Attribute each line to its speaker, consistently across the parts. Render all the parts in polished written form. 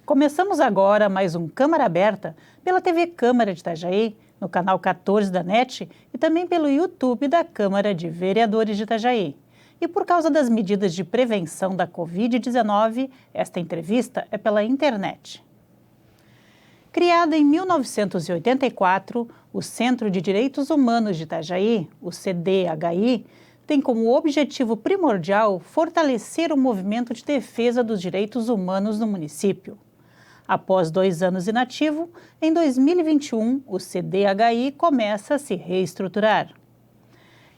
Speaker 1: Começamos agora mais um Câmara Aberta pela TV Câmara de Itajaí, no canal 14 da NET e também pelo YouTube da Câmara de Vereadores de Itajaí. E por causa das medidas de prevenção da Covid-19, esta entrevista é pela internet. Criada em 1984, o Centro de Direitos Humanos de Itajaí, o CDHI, tem como objetivo primordial fortalecer o movimento de defesa dos direitos humanos no município. Após 2 anos inativo, em 2021, o CDHI começa a se reestruturar.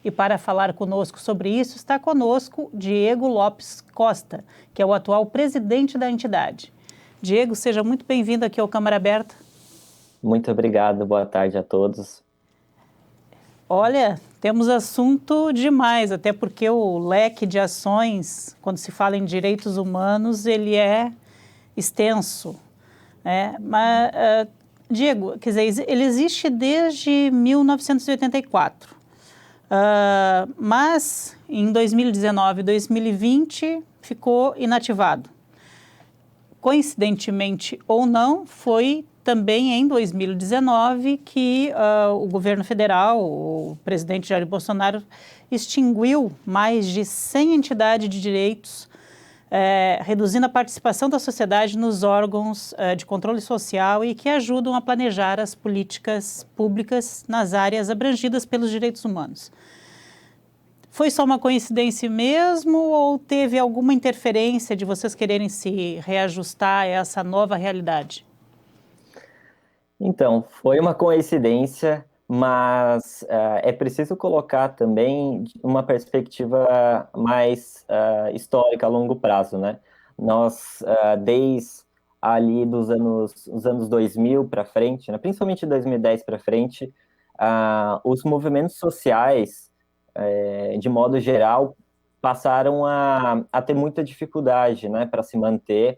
Speaker 1: E para falar conosco sobre isso, está conosco Diego Lopes Costa, que é o atual presidente da entidade. Diego, seja muito bem-vindo aqui ao Câmara Aberta.
Speaker 2: Muito obrigado, boa tarde a todos.
Speaker 1: Olha, temos assunto demais, até porque o leque de ações, quando se fala em direitos humanos, ele é extenso. Diego, quer dizer, ele existe desde 1984, mas em 2019 e 2020 ficou inativado. Coincidentemente ou não, foi também em 2019 que o governo federal, o presidente Jair Bolsonaro, extinguiu mais de 100 entidades de direitos, reduzindo a participação da sociedade nos órgãos de controle social e que ajudam a planejar as políticas públicas nas áreas abrangidas pelos direitos humanos. Foi só uma coincidência mesmo ou teve alguma interferência de vocês quererem se reajustar a essa nova realidade?
Speaker 2: Então, foi uma coincidência, mas é preciso colocar também uma perspectiva mais histórica a longo prazo, né? Nós, desde ali dos anos 2000 para frente, né, principalmente 2010 para frente, os movimentos sociais, de modo geral, passaram a ter muita dificuldade, né, para se manter,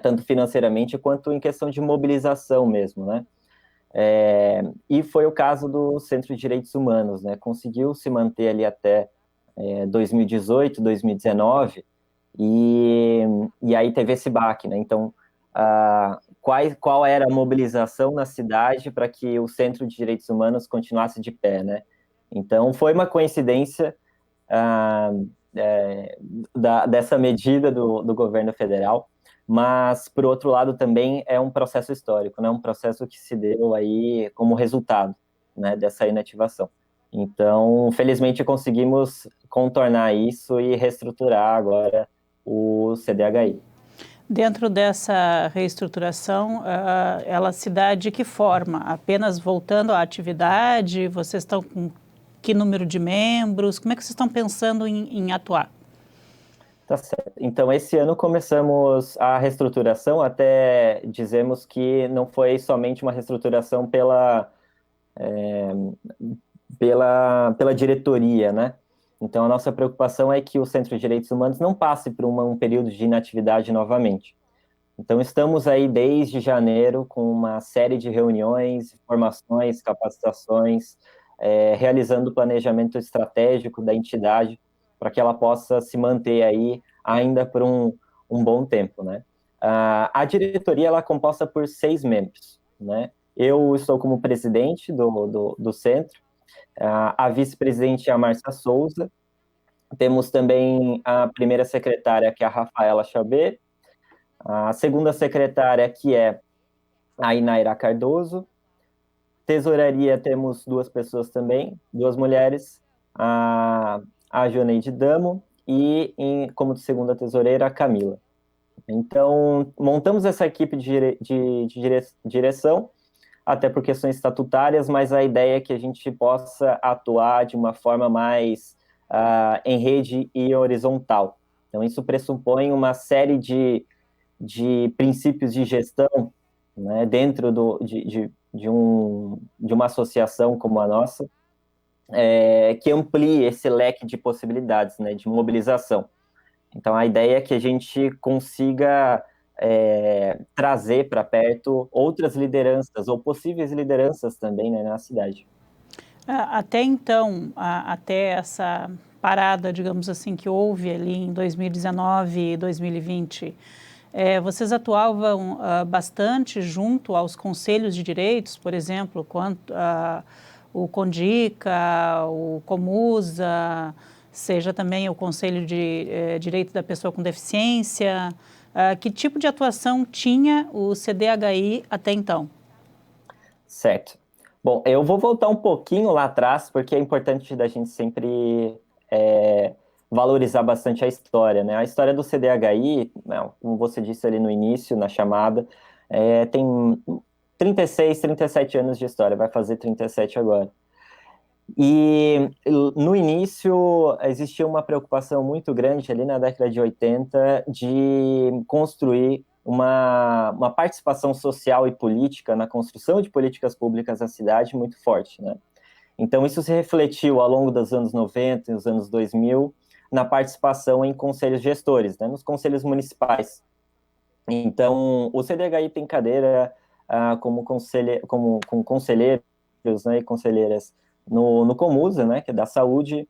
Speaker 2: tanto financeiramente quanto em questão de mobilização mesmo, né? E foi o caso do Centro de Direitos Humanos, né? Conseguiu se manter ali até 2018, 2019, e aí teve esse baque, né? Então, qual era a mobilização na cidade para que o Centro de Direitos Humanos continuasse de pé, né? Então, foi uma coincidência dessa medida do governo federal, mas, por outro lado, também é um processo histórico, né? Um processo que se deu aí como resultado, né, dessa inativação. Então, felizmente, conseguimos contornar isso e reestruturar agora o CDHI.
Speaker 1: Dentro dessa reestruturação, ela se dá de que forma? Apenas voltando à atividade? Vocês estão com que número de membros? Como é que vocês estão pensando em atuar?
Speaker 2: Tá certo. Então, esse ano começamos a reestruturação, até dizemos que não foi somente uma reestruturação pela diretoria, né? Então, a nossa preocupação é que o Centro de Direitos Humanos não passe por um período de inatividade novamente. Então, estamos aí desde janeiro com uma série de reuniões, formações, capacitações, realizando o planejamento estratégico da entidade para que ela possa se manter aí ainda por um bom tempo, né? A diretoria ela é composta por 6 membros, né? Eu estou como presidente do centro, a vice-presidente é a Márcia Souza, temos também a primeira secretária, que é a Rafaela Chabê, a segunda secretária, que é a Inaira Cardoso, tesouraria temos 2 pessoas também, 2 mulheres, a Joneide Damo e, como segunda tesoureira, a Camila. Então, montamos essa equipe de direção, até por questões estatutárias, mas a ideia é que a gente possa atuar de uma forma mais em rede e horizontal. Então, isso pressupõe uma série de princípios de gestão, né, dentro de uma associação como a nossa, que amplie esse leque de possibilidades, né, de mobilização. Então, a ideia é que a gente consiga trazer para perto outras lideranças, ou possíveis lideranças também, né, na cidade.
Speaker 1: Até então, até essa parada, digamos assim, que houve ali em 2019 e 2020, Vocês atuavam bastante junto aos conselhos de direitos, por exemplo, quanto o CONDICA, o COMUSA, seja também o Conselho de Direito da Pessoa com Deficiência. Que tipo de atuação tinha o CDHI até então?
Speaker 2: Certo. Bom, eu vou voltar um pouquinho lá atrás, porque é importante da gente sempre valorizar bastante a história, né? A história do CDHI, como você disse ali no início, na chamada, tem 36, 37 anos de história, vai fazer 37 agora. E no início existia uma preocupação muito grande ali na década de 80 de construir uma participação social e política na construção de políticas públicas na cidade muito forte, né? Então isso se refletiu ao longo dos anos 90 e os anos 2000 na participação em conselhos gestores, né, nos conselhos municipais. Então o CDHI tem cadeira como conselheiros, né, e conselheiras no Comusa, né, que é da saúde.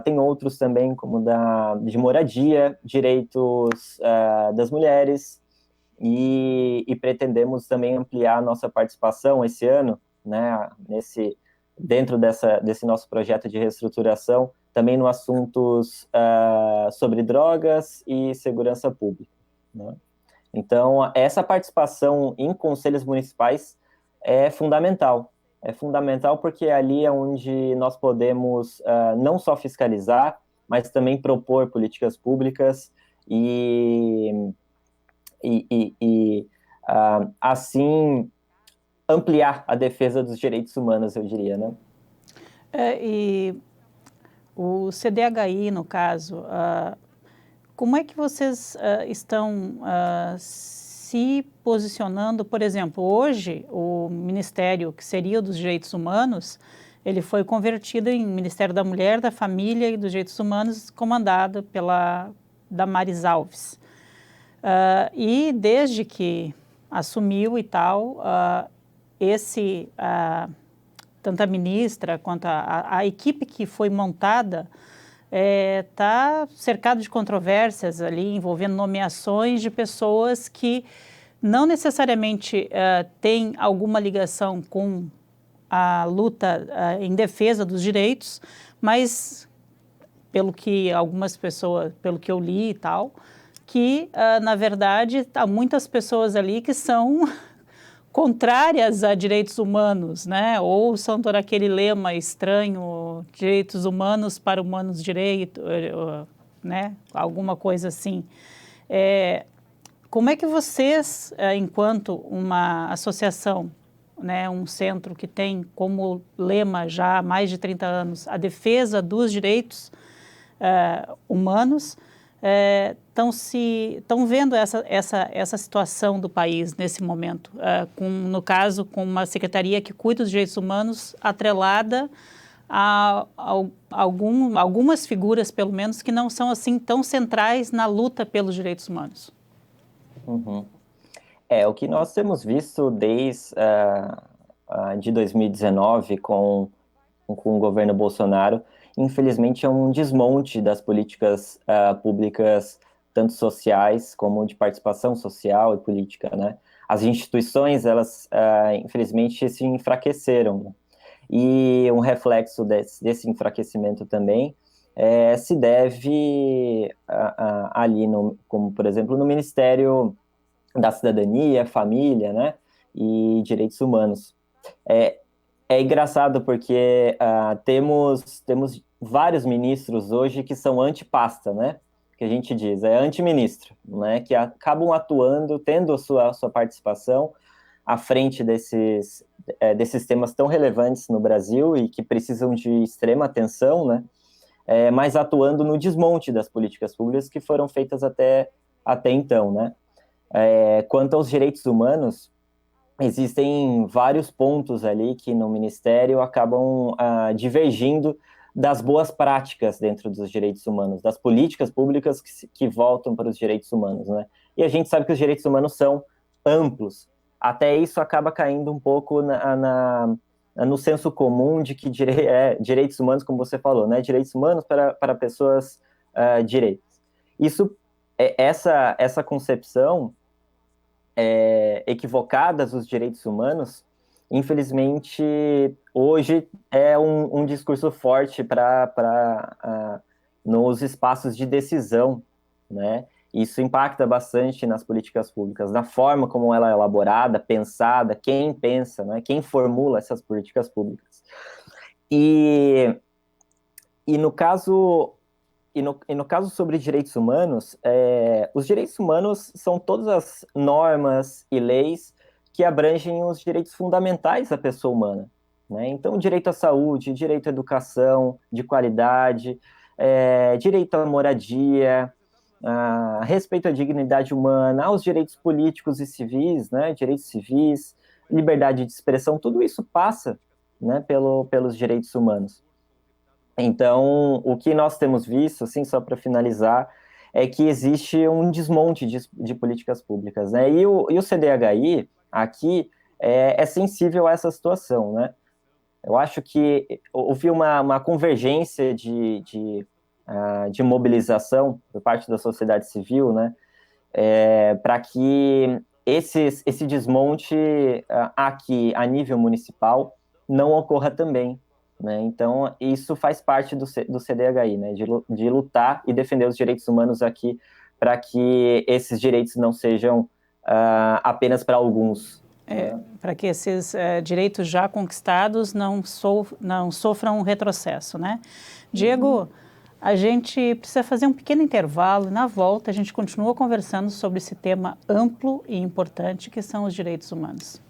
Speaker 2: Tem outros também, como de moradia, direitos das mulheres, e pretendemos também ampliar a nossa participação esse ano, né, dentro desse nosso projeto de reestruturação, também no assuntos sobre drogas e segurança pública, né? Então, essa participação em conselhos municipais é fundamental. É fundamental porque ali é onde nós podemos não só fiscalizar, mas também propor políticas públicas e assim, ampliar a defesa dos direitos humanos, eu diria, né?
Speaker 1: E o CDHI, no caso, como é que vocês estão se posicionando? Por exemplo, hoje o Ministério, que seria o dos Direitos Humanos, ele foi convertido em Ministério da Mulher, da Família e dos Direitos Humanos, comandado pela Damares Alves. E desde que assumiu e tal, tanto a ministra quanto a equipe que foi montada está cercado de controvérsias ali, envolvendo nomeações de pessoas que não necessariamente têm alguma ligação com a luta em defesa dos direitos, mas pelo que algumas pessoas, pelo que eu li e tal, que na verdade há muitas pessoas ali que são contrárias a direitos humanos, né? Ou são todo aquele lema estranho, direitos humanos para humanos direito, né? Alguma coisa assim. Como é que vocês, enquanto uma associação, né, um centro que tem como lema já há mais de 30 anos a defesa dos direitos humanos, estão vendo essa situação do país nesse momento, no caso, com uma secretaria que cuida dos direitos humanos atrelada a algumas figuras, pelo menos, que não são assim tão centrais na luta pelos direitos humanos?
Speaker 2: Uhum. O que nós temos visto desde de 2019 com o governo Bolsonaro, infelizmente, é um desmonte das políticas públicas, tanto sociais como de participação social e política, né? As instituições, elas, infelizmente, se enfraqueceram, né? E um reflexo desse enfraquecimento também se deve ali, como, por exemplo, no Ministério da Cidadania, Família, né? E Direitos Humanos. É engraçado porque temos vários ministros hoje que são antipasta, né? Que a gente diz, é antiministro, né? Que acabam atuando, tendo a sua participação à frente desses temas tão relevantes no Brasil e que precisam de extrema atenção, né? Mas atuando no desmonte das políticas públicas que foram feitas até então, né? Quanto aos direitos humanos, existem vários pontos ali que no Ministério acabam divergindo das boas práticas dentro dos direitos humanos, das políticas públicas que voltam para os direitos humanos, né? E a gente sabe que os direitos humanos são amplos. Até isso acaba caindo um pouco no senso comum de que direitos humanos, como você falou, né? Direitos humanos para pessoas direitas. Isso essa concepção equivocada dos direitos humanos, infelizmente, hoje é um discurso forte nos espaços de decisão, né? Isso impacta bastante nas políticas públicas, na forma como ela é elaborada, pensada, quem pensa, né? Quem formula essas políticas públicas. E, e no caso e no caso sobre direitos humanos, os direitos humanos são todas as normas e leis que abrangem os direitos fundamentais da pessoa humana, né? Então, direito à saúde, direito à educação de qualidade, direito à moradia, respeito à dignidade humana, aos direitos políticos e civis, né? Direitos civis, liberdade de expressão, tudo isso passa, né, pelos direitos humanos. Então, o que nós temos visto, assim, só para finalizar, é que existe um desmonte de políticas públicas, né? E o CDHI, aqui, é sensível a essa situação, né? Eu acho que houve uma convergência de mobilização por parte da sociedade civil, né? Para que esse desmonte aqui, a nível municipal, não ocorra também, né? Então, isso faz parte do CDHI, né? De lutar e defender os direitos humanos aqui, para que esses direitos não sejam apenas para alguns.
Speaker 1: Para que esses direitos já conquistados não sofram um retrocesso, né? Diego, a gente precisa fazer um pequeno intervalo e na volta a gente continua conversando sobre esse tema amplo e importante que são os direitos humanos.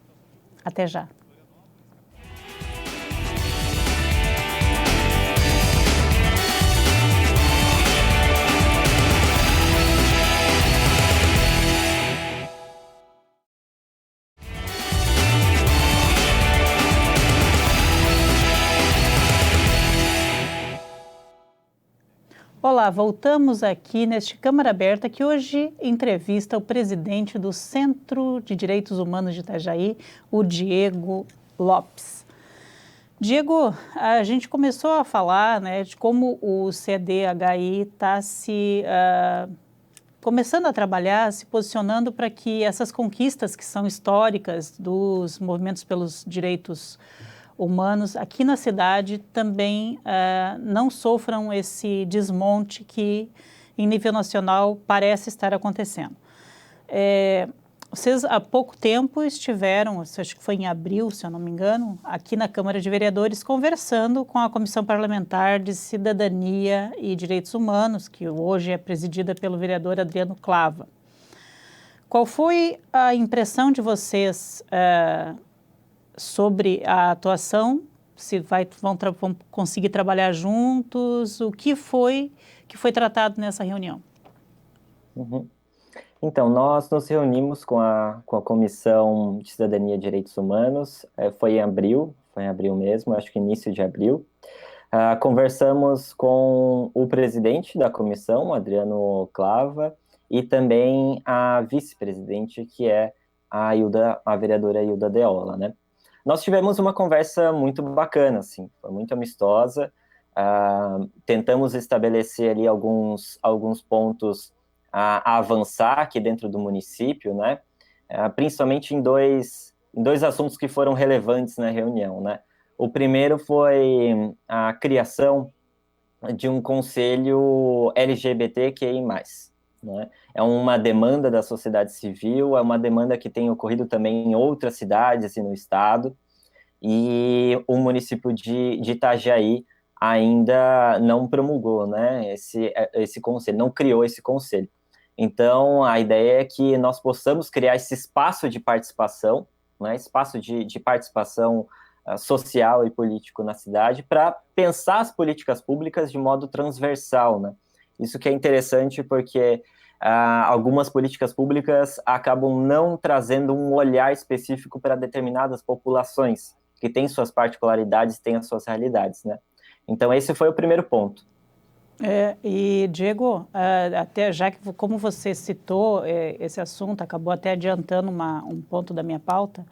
Speaker 1: Até já. Olá, voltamos aqui neste Câmara Aberta que hoje entrevista o presidente do Centro de Direitos Humanos de Itajaí, o Diego Lopes. Diego, a gente começou a falar, né, de como o CDHI está começando a trabalhar, se posicionando para que essas conquistas que são históricas dos movimentos pelos direitos humanos aqui na cidade também não sofram esse desmonte que em nível nacional parece estar acontecendo. Vocês há pouco tempo estiveram, acho que foi em abril, se eu não me engano, aqui na Câmara de Vereadores conversando com a Comissão Parlamentar de Cidadania e Direitos Humanos, que hoje é presidida pelo vereador Adriano Clava. Qual foi a impressão de vocês sobre a atuação, se vão conseguir trabalhar juntos, o que foi tratado nessa reunião?
Speaker 2: Uhum. Então, nós nos reunimos com a Comissão de Cidadania e Direitos Humanos, foi em abril mesmo, acho que início de abril. Conversamos com o presidente da comissão, Adriano Clava, e também a vice-presidente, que é a vereadora Hilda Deola, né? Nós tivemos uma conversa muito bacana, assim, foi muito amistosa, tentamos estabelecer ali alguns pontos a avançar aqui dentro do município, né, principalmente em dois assuntos que foram relevantes na reunião, né. O primeiro foi a criação de um conselho LGBTQI+, né? É uma demanda da sociedade civil, é uma demanda que tem ocorrido também em outras cidades e no estado, e o município de Itajaí ainda não promulgou, né, esse conselho, não criou esse conselho. Então, a ideia é que nós possamos criar esse espaço de participação, né, espaço de participação social e político na cidade, para pensar as políticas públicas de modo transversal, né? Isso que é interessante porque algumas políticas públicas acabam não trazendo um olhar específico para determinadas populações, que têm suas particularidades, têm as suas realidades, né? Então, esse foi o primeiro ponto.
Speaker 1: E, Diego, até já que, como você citou esse assunto, acabou até adiantando um ponto da minha pauta,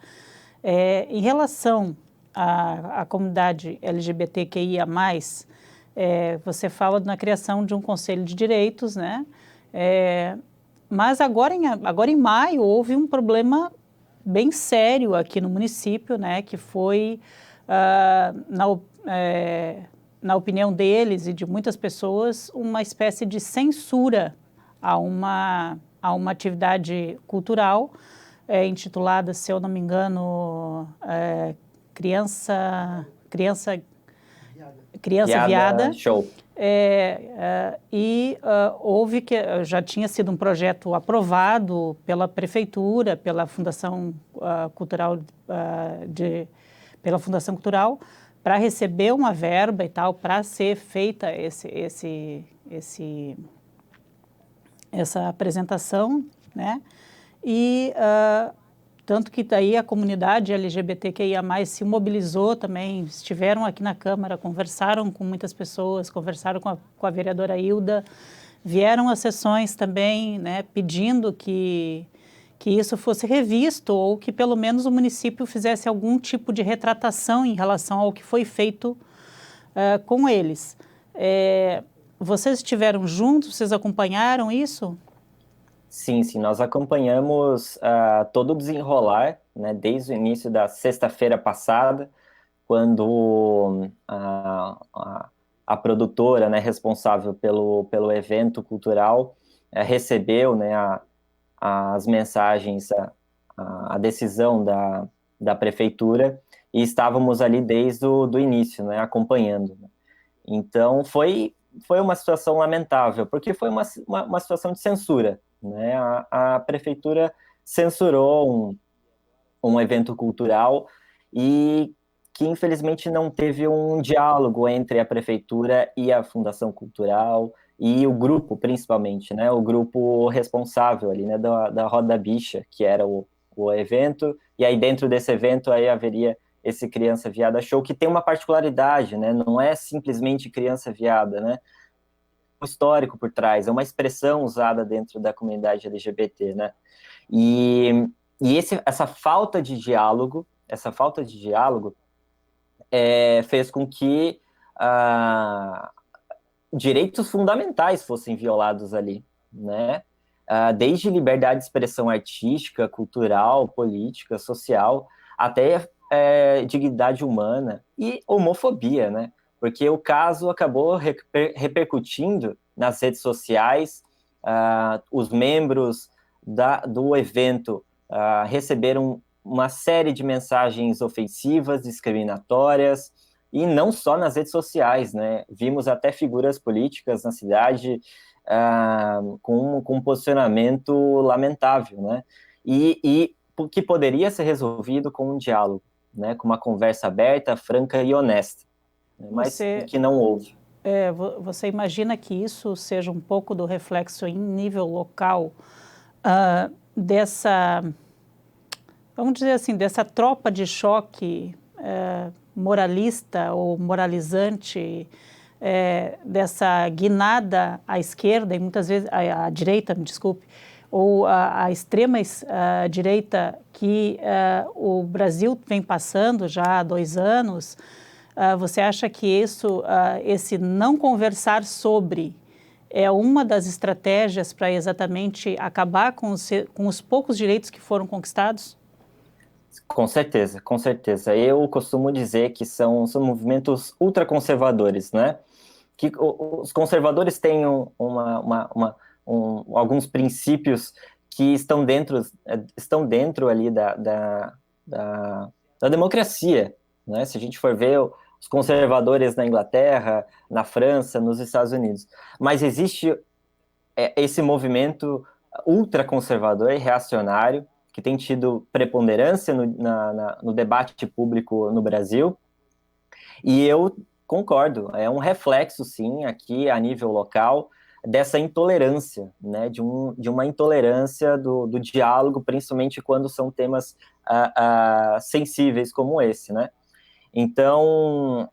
Speaker 1: em relação à comunidade LGBTQIA+, você fala na criação de um conselho de direitos, né? Mas agora em maio houve um problema bem sério aqui no município, né, que foi, na opinião deles e de muitas pessoas, uma espécie de censura a uma atividade cultural intitulada, se eu não me engano, Criança Viada.
Speaker 2: Show.
Speaker 1: Houve que já tinha sido um projeto aprovado pela prefeitura, pela Fundação Cultural, para receber uma verba e tal, para ser feita essa apresentação, né? Tanto que daí a comunidade LGBTQIA+, se mobilizou também, estiveram aqui na Câmara, conversaram com muitas pessoas, conversaram com a vereadora Hilda, vieram às sessões também, né, pedindo que isso fosse revisto ou que pelo menos o município fizesse algum tipo de retratação em relação ao que foi feito com eles. Vocês estiveram juntos, vocês acompanharam isso?
Speaker 2: Sim, nós acompanhamos todo o desenrolar, né, desde o início da sexta-feira passada, quando a produtora, né, responsável pelo evento cultural recebeu, né, as mensagens, a decisão da prefeitura, e estávamos ali desde o início, né, acompanhando. Então, foi uma situação lamentável, porque foi uma situação de censura, né? A prefeitura censurou um evento cultural e que, infelizmente, não teve um diálogo entre a prefeitura e a Fundação Cultural e o grupo, principalmente, né? O grupo responsável ali, né? Da Roda Bicha, que era o evento, e aí dentro desse evento aí haveria esse Criança Viada Show, que tem uma particularidade, né? Não é simplesmente criança viada, né? Um histórico por trás, é uma expressão usada dentro da comunidade LGBT, né? E essa falta de diálogo, fez com que direitos fundamentais fossem violados ali, né? Desde liberdade de expressão artística, cultural, política, social, até dignidade humana e homofobia, né? Porque o caso acabou repercutindo nas redes sociais, os membros do evento receberam uma série de mensagens ofensivas, discriminatórias, e não só nas redes sociais, né? Vimos até figuras políticas na cidade com um posicionamento lamentável, né? E que poderia ser resolvido com um diálogo, né? Com uma conversa aberta, franca e honesta, né? Mas que não houve.
Speaker 1: Você imagina que isso seja um pouco do reflexo em nível local vamos dizer assim, dessa tropa de choque moralista ou moralizante, dessa guinada à esquerda e muitas vezes à direita, me desculpe, ou a extrema direita que o Brasil vem passando já há 2 anos. Você acha que esse não conversar sobre é uma das estratégias para exatamente acabar com os poucos direitos que foram conquistados?
Speaker 2: Com certeza, com certeza. Eu costumo dizer que são movimentos ultraconservadores, né? Que os conservadores têm alguns princípios que estão dentro ali da democracia, né? Se a gente for ver os conservadores na Inglaterra, na França, nos Estados Unidos. Mas existe esse movimento ultraconservador e reacionário que tem tido preponderância no debate público no Brasil, e eu concordo, é um reflexo, sim, aqui a nível local, dessa intolerância, né, de uma intolerância do diálogo, principalmente quando são temas sensíveis como esse, né? Então,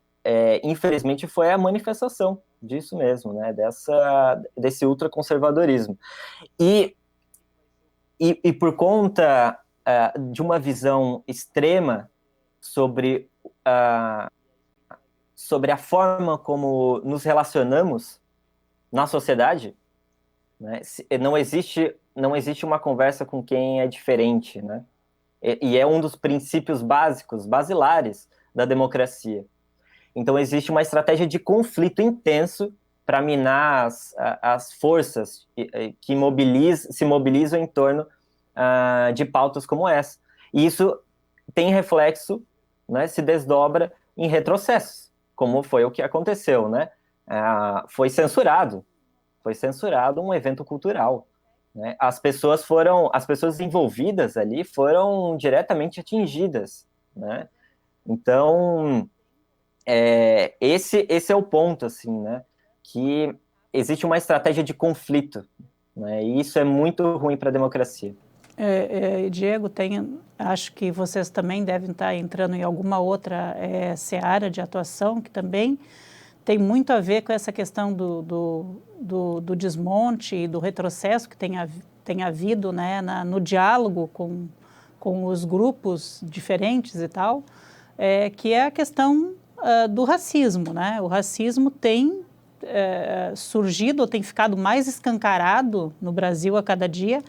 Speaker 2: infelizmente, foi a manifestação disso mesmo, né, desse ultraconservadorismo. E por conta de uma visão extrema sobre a forma como nos relacionamos na sociedade, né? Não existe uma conversa com quem é diferente, né? E é um dos princípios básicos, basilares da democracia. Então, existe uma estratégia de conflito intenso para minar as forças que se mobilizam em torno de pautas como essa. E isso tem reflexo, né, se desdobra em retrocessos, como foi o que aconteceu, né? Foi censurado um evento cultural, né? As pessoas envolvidas ali foram diretamente atingidas, né? Então, esse é o ponto, assim, né? Que existe uma estratégia de conflito, né? E isso é muito ruim para a democracia.
Speaker 1: Diego, acho que vocês também devem estar entrando em alguma outra seara de atuação que também tem muito a ver com essa questão do desmonte e do retrocesso que tem havido, né, no diálogo com os grupos diferentes e tal, que é a questão do racismo, né? O racismo tem surgido ou tem ficado mais escancarado no Brasil a cada dia.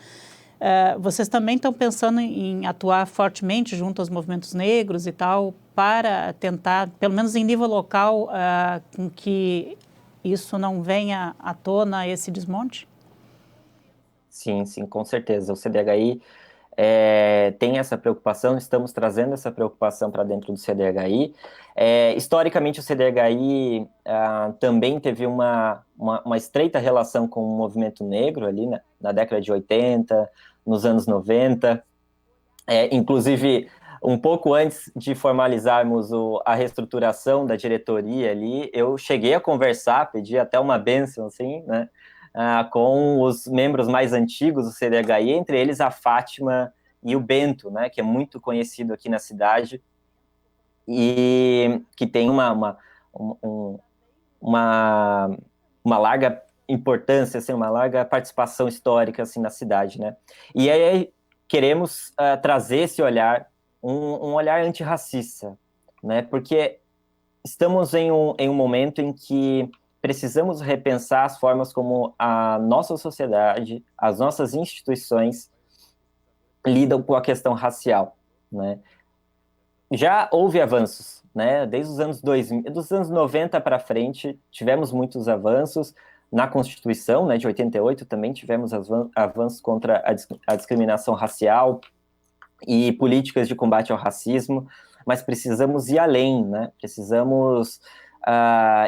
Speaker 1: Vocês também estão pensando em atuar fortemente junto aos movimentos negros e tal, para tentar, pelo menos em nível local, com que isso não venha à tona, esse desmonte?
Speaker 2: Sim, sim, com certeza. O CDHI tem essa preocupação, estamos trazendo essa preocupação para dentro do CDHI. Historicamente, o CDHI também teve uma estreita relação com o movimento negro ali, né, na década de 80, nos anos 90. Inclusive, um pouco antes de formalizarmos a reestruturação da diretoria ali, eu cheguei a conversar, pedi até uma bênção, assim, né, com os membros mais antigos do CDHI, entre eles a Fátima e o Bento, né, que é muito conhecido aqui na cidade e que tem uma, uma larga importância, assim, uma larga participação histórica assim, na cidade, né? E aí queremos trazer esse olhar, um olhar antirracista, né? Porque estamos em um momento em que precisamos repensar as formas como a nossa sociedade, as nossas instituições lidam com a questão racial, né? Já houve avanços, né? Desde os anos 2000, dos anos 90 para frente, tivemos muitos avanços. Na Constituição, né, de 88, também tivemos avanços contra a discriminação racial e políticas de combate ao racismo, mas precisamos ir além, né? Precisamos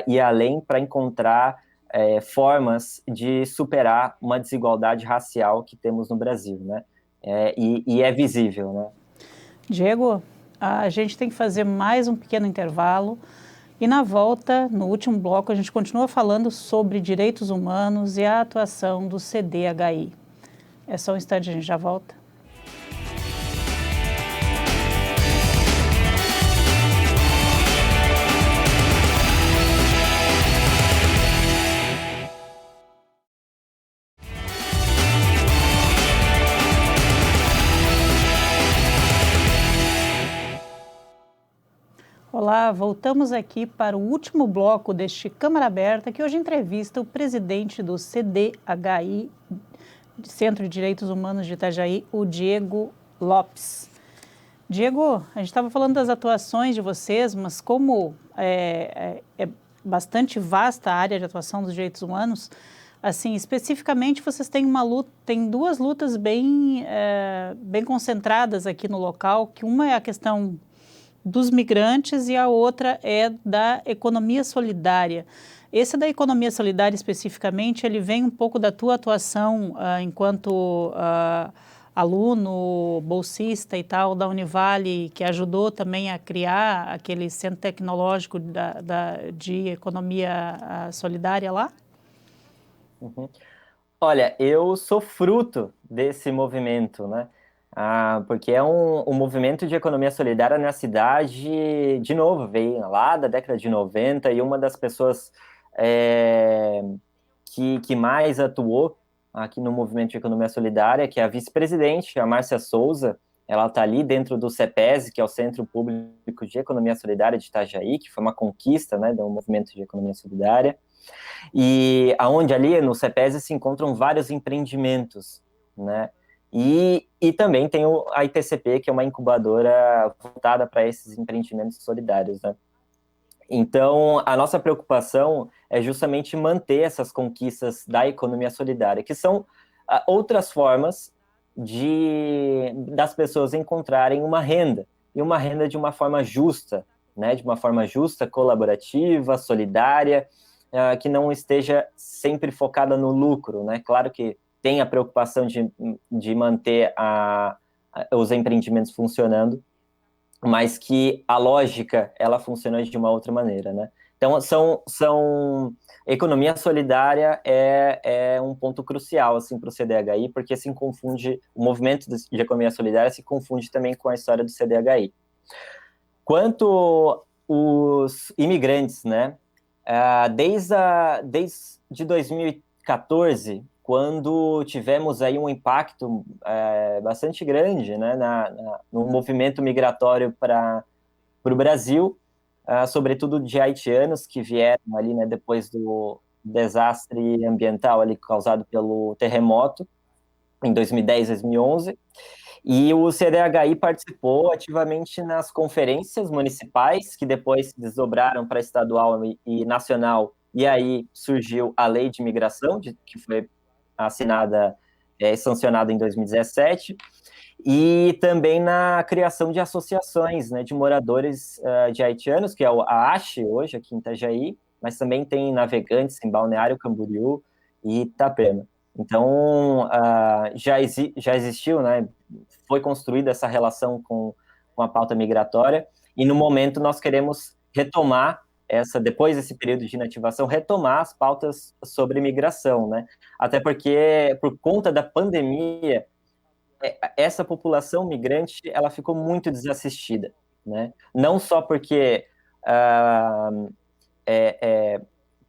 Speaker 2: ir além para encontrar formas de superar uma desigualdade racial que temos no Brasil, né? E é visível, né?
Speaker 1: Diego, a gente tem que fazer mais um pequeno intervalo e na volta, no último bloco, a gente continua falando sobre direitos humanos e a atuação do CDHI. É só um instante, a gente já volta. Olá, voltamos aqui para o último bloco deste Câmara Aberta, que hoje entrevista o presidente do CDHI, Centro de Direitos Humanos de Itajaí, o Diego Lopes. Diego, a gente estava falando das atuações de vocês, mas como é bastante vasta a área de atuação dos direitos humanos, assim, especificamente vocês têm duas lutas bem concentradas aqui no local, que uma é a questão dos migrantes e a outra é da economia solidária. Esse da economia solidária especificamente, ele vem um pouco da tua atuação enquanto aluno, bolsista e tal da Univale, que ajudou também a criar aquele centro tecnológico de economia solidária lá?
Speaker 2: Uhum. Olha, eu sou fruto desse movimento, né? Porque é um movimento de economia solidária na cidade, de novo, veio lá da década de 90 e uma das pessoas que mais atuou aqui no movimento de economia solidária, que é a vice-presidente, a Márcia Souza. Ela está ali dentro do CEPES, que é o Centro Público de Economia Solidária de Itajaí, que foi uma conquista, né, do movimento de economia solidária. E aonde ali no CEPESE se encontram vários empreendimentos, né? E também tem a ITCP, que é uma incubadora voltada para esses empreendimentos solidários, né? Então, a nossa preocupação é justamente manter essas conquistas da economia solidária, que são outras formas das pessoas encontrarem uma renda, e uma renda de uma forma justa, né? De uma forma justa, colaborativa, solidária, que não esteja sempre focada no lucro, né? Claro que tem a preocupação de manter os empreendimentos funcionando, mas que a lógica, ela funciona de uma outra maneira, né? Então, economia solidária é um ponto crucial, assim, para o CDHI, porque se confunde, o movimento de economia solidária se confunde também com a história do CDHI. Quanto os imigrantes, né? Desde 2014, quando tivemos aí um impacto bastante grande, né, no movimento migratório para o Brasil, sobretudo de haitianos que vieram ali, né, depois do desastre ambiental ali causado pelo terremoto em 2010, 2011. E o CDHI participou ativamente nas conferências municipais, que depois se desdobraram para estadual e nacional, e aí surgiu a Lei de Imigração, que foi assinada e sancionada em 2017, e também na criação de associações, né, de moradores de haitianos, que é a ASHE hoje, aqui em Itajaí, mas também tem navegantes em Balneário Camboriú e Itapema. Então, já existiu, né, foi construída essa relação com a pauta migratória, e no momento nós queremos retomar depois desse período de inativação, retomar as pautas sobre migração, né? Até porque, por conta da pandemia, essa população migrante, ela ficou muito desassistida, né? Não só porque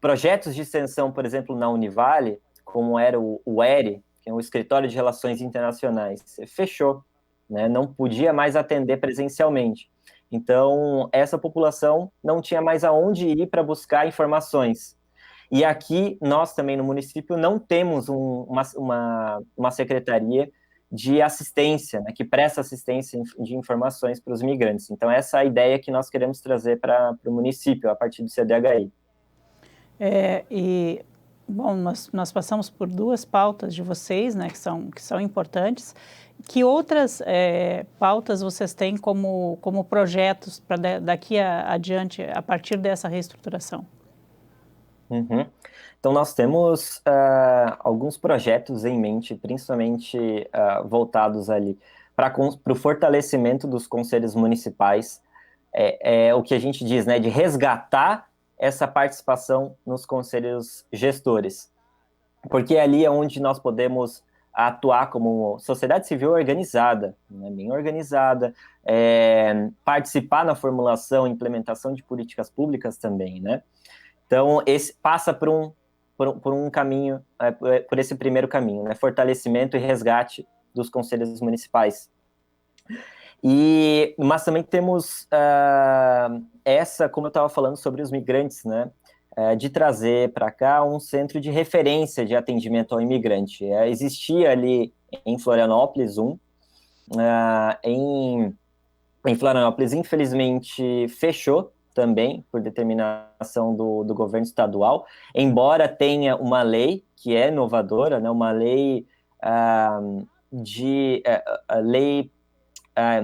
Speaker 2: projetos de extensão, por exemplo, na Univale, como era o ERI, que é o Escritório de Relações Internacionais, fechou, né? Não podia mais atender presencialmente. Então, essa população não tinha mais aonde ir para buscar informações. E aqui, nós também no município, não temos uma secretaria de assistência, né, que presta assistência de informações para os migrantes. Então, essa é a ideia que nós queremos trazer para o município, a partir do CDHI.
Speaker 1: Bom, nós passamos por duas pautas de vocês, né, que são importantes. Que outras pautas vocês têm como projetos para daqui adiante, a partir dessa reestruturação?
Speaker 2: Uhum. Então, nós temos alguns projetos em mente, principalmente voltados ali para o fortalecimento dos conselhos municipais, o que a gente diz, né, de resgatar essa participação nos conselhos gestores, porque ali é onde nós podemos atuar como sociedade civil organizada, né, bem organizada, participar na formulação e implementação de políticas públicas também, né? Então, esse passa por um caminho, por esse primeiro caminho, né? Fortalecimento e resgate dos conselhos municipais. Mas também temos como eu estava falando sobre os migrantes, né? De trazer para cá um centro de referência de atendimento ao imigrante. Existia ali em Florianópolis em Florianópolis, infelizmente, fechou também, por determinação do governo estadual, embora tenha uma lei que é inovadora, né, uma lei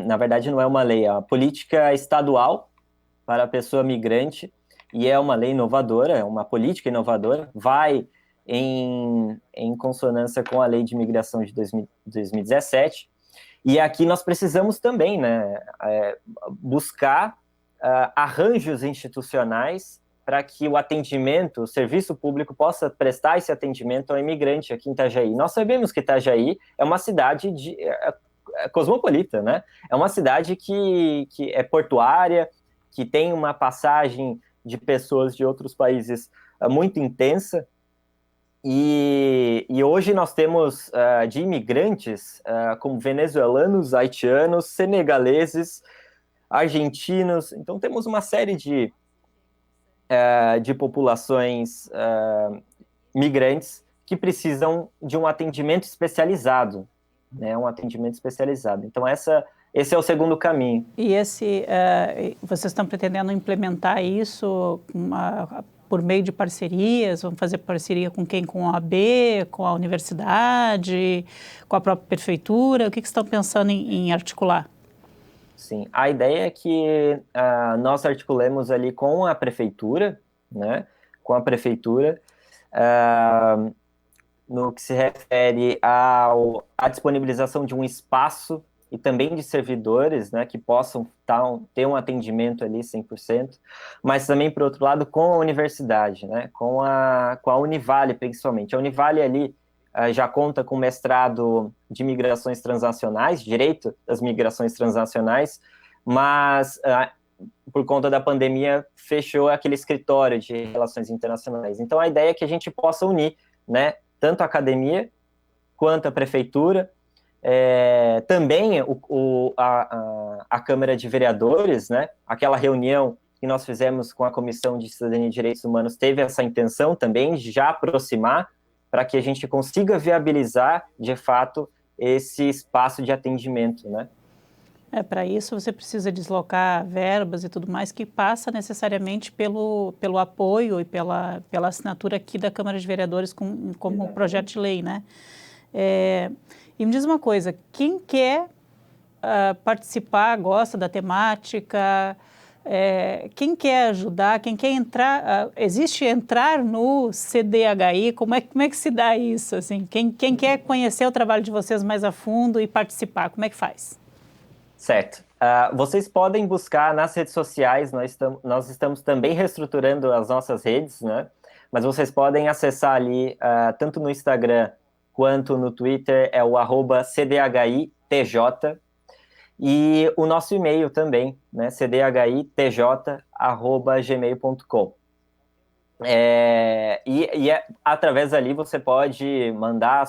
Speaker 2: na verdade não é uma lei, é uma política estadual para a pessoa migrante, e é uma lei inovadora, é uma política inovadora, vai em consonância com a lei de imigração de 2017, e aqui nós precisamos também, né, buscar arranjos institucionais para que o atendimento, o serviço público possa prestar esse atendimento ao imigrante aqui em Itajaí. Nós sabemos que Itajaí é uma cidade cosmopolita, né? É uma cidade que é portuária, que tem uma passagem de pessoas de outros países muito intensa, e hoje nós temos de imigrantes como venezuelanos, haitianos, senegaleses, argentinos. Então temos uma série de populações migrantes que precisam de um atendimento especializado, né? Um atendimento especializado. Então, esse é o segundo caminho.
Speaker 1: E vocês estão pretendendo implementar isso por meio de parcerias? Vão fazer parceria com quem? Com a OAB, com a universidade, com a própria prefeitura? O que estão pensando em articular?
Speaker 2: Sim, a ideia é que nós articulemos ali com a prefeitura, né? Com a prefeitura, no que se refere à disponibilização de um espaço e também de servidores, né, que possam ter um atendimento ali 100%, mas também, por outro lado, com a universidade, né, com a Univale, principalmente. A Univale ali já conta com mestrado de migrações transnacionais, direito das migrações transnacionais, mas por conta da pandemia fechou aquele escritório de relações internacionais. Então, a ideia é que a gente possa unir, né, tanto a academia quanto a prefeitura, também a Câmara de Vereadores, né? Aquela reunião que nós fizemos com a Comissão de Cidadania e Direitos Humanos teve essa intenção também de já aproximar para que a gente consiga viabilizar, de fato, esse espaço de atendimento, né?
Speaker 1: Para isso você precisa deslocar verbas e tudo mais, que passa necessariamente pelo apoio e pela assinatura aqui da Câmara de Vereadores como um projeto de lei, né? E me diz uma coisa, quem quer participar, gosta da temática, quem quer ajudar, quem quer entrar, existe entrar no CDHI, como é que se dá isso? Assim? Quem quer conhecer o trabalho de vocês mais a fundo e participar, como é que faz?
Speaker 2: Certo. Vocês podem buscar nas redes sociais, nós estamos também reestruturando as nossas redes, né? Mas vocês podem acessar ali, tanto no Instagram quanto no Twitter, é o @CDHITJ, e o nosso e-mail também, né? cdhitj@gmail.com. Através dali você pode mandar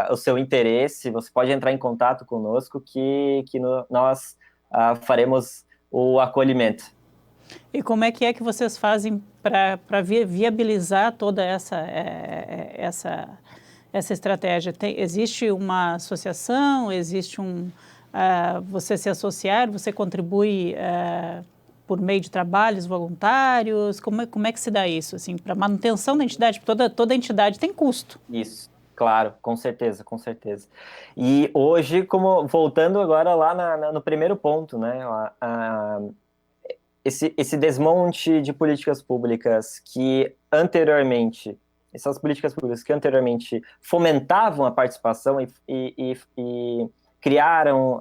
Speaker 2: o seu interesse, você pode entrar em contato conosco que nós faremos o acolhimento.
Speaker 1: E como é que vocês fazem para viabilizar toda essa estratégia? Existe uma associação, existe você se associar, você contribui por meio de trabalhos voluntários? Como é que se dá isso, assim, para manutenção da entidade? Porque toda entidade tem custo.
Speaker 2: Isso. Claro, com certeza, com certeza. E hoje, voltando agora lá no primeiro ponto, né, esse desmonte de políticas públicas essas políticas públicas que anteriormente fomentavam a participação e criaram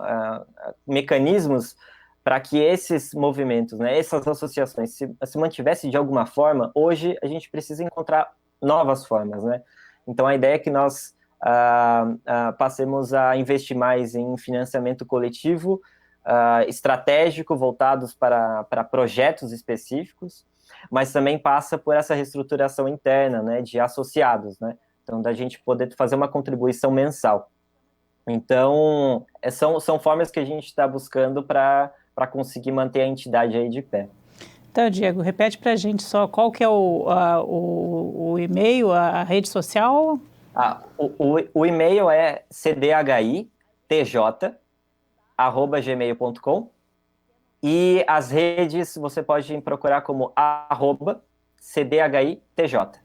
Speaker 2: mecanismos para que esses movimentos, né, essas associações se mantivessem de alguma forma, hoje a gente precisa encontrar novas formas, né? Então, a ideia é que nós passemos a investir mais em financiamento coletivo, estratégico, voltados para projetos específicos, mas também passa por essa reestruturação interna, né, de associados, né? Então, da gente poder fazer uma contribuição mensal. Então, são formas que a gente está buscando para conseguir manter a entidade aí de pé.
Speaker 1: Então, Diego, repete para a gente só qual que é o e-mail, a rede social?
Speaker 2: O e-mail é cdhitj@gmail.com e as redes você pode procurar como @cdhitj.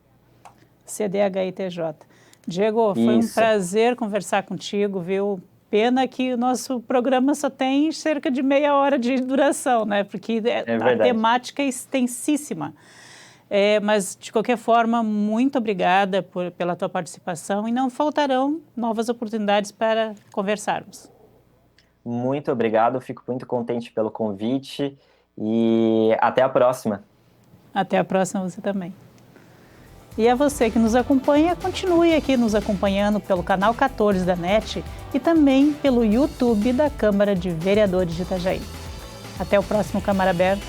Speaker 1: CDHITJ. Diego, foi um prazer conversar contigo, viu? Pena que o nosso programa só tem cerca de meia hora de duração, né? Porque a temática é extensíssima. Mas, de qualquer forma, muito obrigada pela tua participação e não faltarão novas oportunidades para conversarmos.
Speaker 2: Muito obrigado, fico muito contente pelo convite e até a próxima.
Speaker 1: Até a próxima você também. E a você que nos acompanha, continue aqui nos acompanhando pelo canal 14 da NET e também pelo YouTube da Câmara de Vereadores de Itajaí. Até o próximo Câmara Aberta.